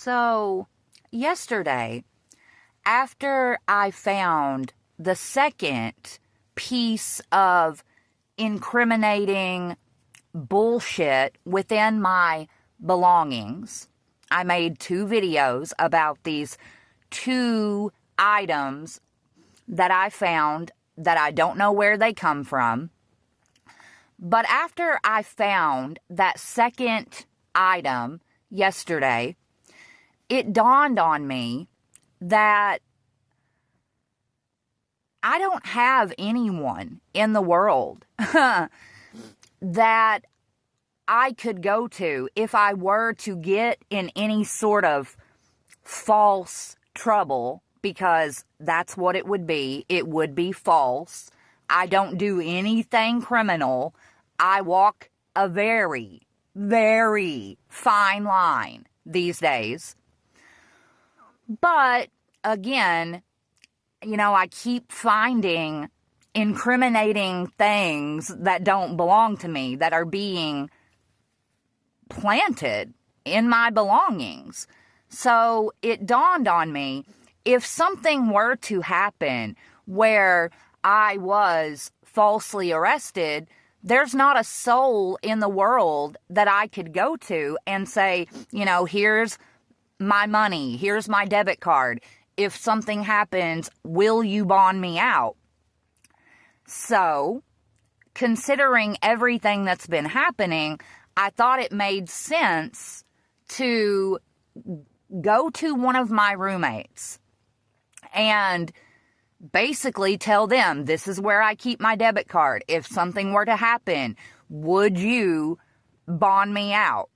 So, yesterday, after I found the second piece of incriminating bullshit within my belongings, I made 2 videos about these 2 items that I found that I don't know where they come from. But after I found that second item yesterday, it dawned on me that I don't have anyone in the world that I could go to if I were to get in any sort of false trouble, because that's what it would be. It would be false. I don't do anything criminal. I walk a very, very fine line these days. But again, I keep finding incriminating things that don't belong to me, that are being planted in my belongings. So it dawned on me, if something were to happen where I was falsely arrested, there's not a soul in the world that I could go to and say, here's my money, here's my debit card. If something happens, will you bond me out? So, considering everything that's been happening, I thought it made sense to go to one of my roommates and basically tell them, this is where I keep my debit card. If something were to happen, would you bond me out?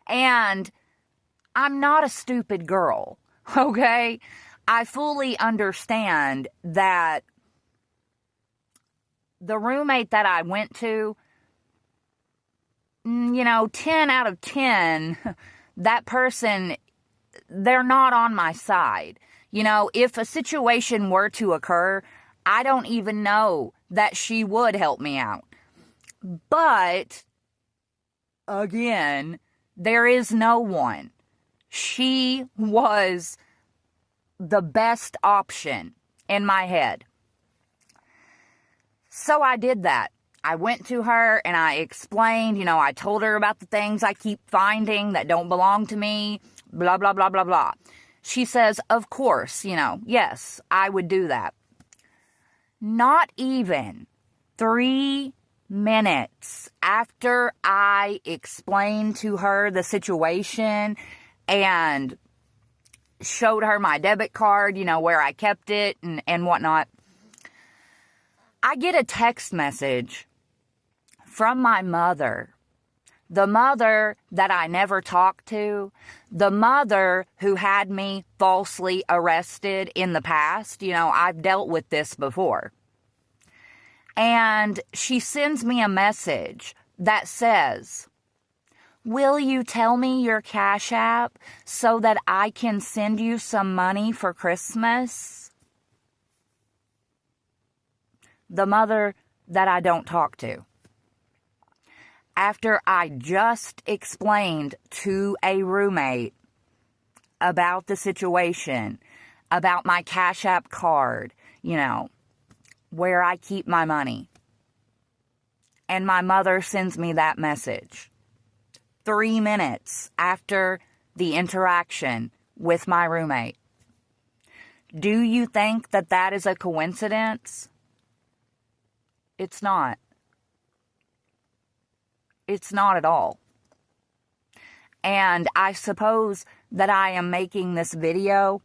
And I'm not a stupid girl, okay? I fully understand that the roommate that I went to, 10 out of 10, that person, they're not on my side. If a situation were to occur, I don't even know that she would help me out. But, again, there is no one. She was the best option in my head. So I did that. I went to her and I explained, I told her about the things I keep finding that don't belong to me, blah, blah, blah, blah, blah. She says, of course, yes, I would do that. Not even 3 minutes after I explained to her the situation and showed her my debit card, where I kept it and whatnot, I get a text message from my mother. The mother that I never talked to, the mother who had me falsely arrested in the past. I've dealt with this before. And she sends me a message that says, will you tell me your Cash App so that I can send you some money for Christmas? The mother that I don't talk to. After I just explained to a roommate about the situation, about my Cash App card, where I keep my money. And my mother sends me that message 3 minutes after the interaction with my roommate. Do you think that that is a coincidence? It's not. It's not at all. And I suppose that I am making this video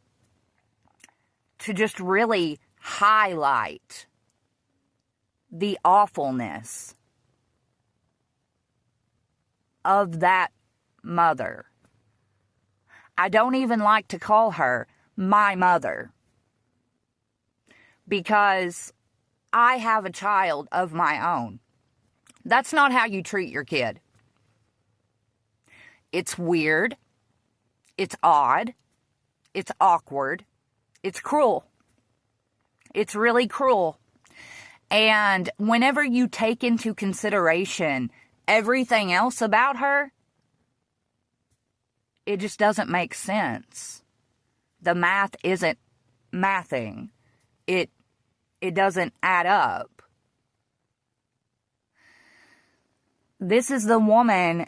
to just really highlight the awfulness of that mother. I don't even like to call her my mother, because I have a child of my own. That's not how you treat your kid. It's weird. It's odd. It's awkward. It's cruel. It's really cruel. And whenever you take into consideration everything else about her, it just doesn't make sense. The math isn't mathing. It doesn't add up. This is the woman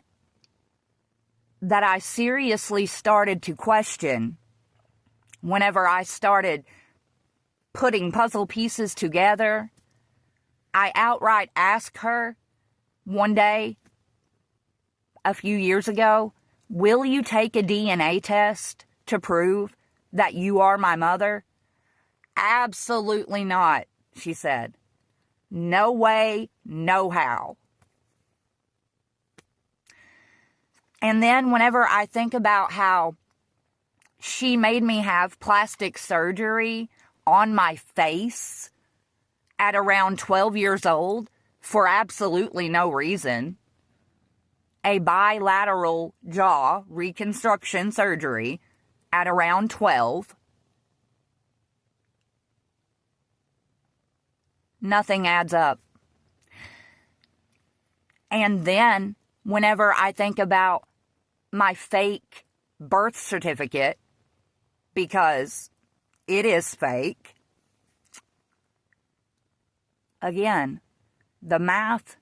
that I seriously started to question whenever I started putting puzzle pieces together. I outright asked her one day, a few years ago, will you take a DNA test to prove that you are my mother? Absolutely not, she said. No way, no how. And then whenever I think about how she made me have plastic surgery on my face at around 12 years old for absolutely no reason, a bilateral jaw reconstruction surgery at around 12, nothing adds up. And then whenever I think about my fake birth certificate, because it is fake, again, the math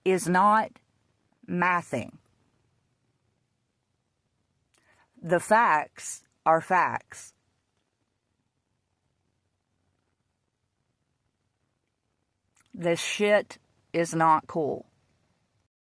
is not mathing. The facts are facts. This shit is not cool.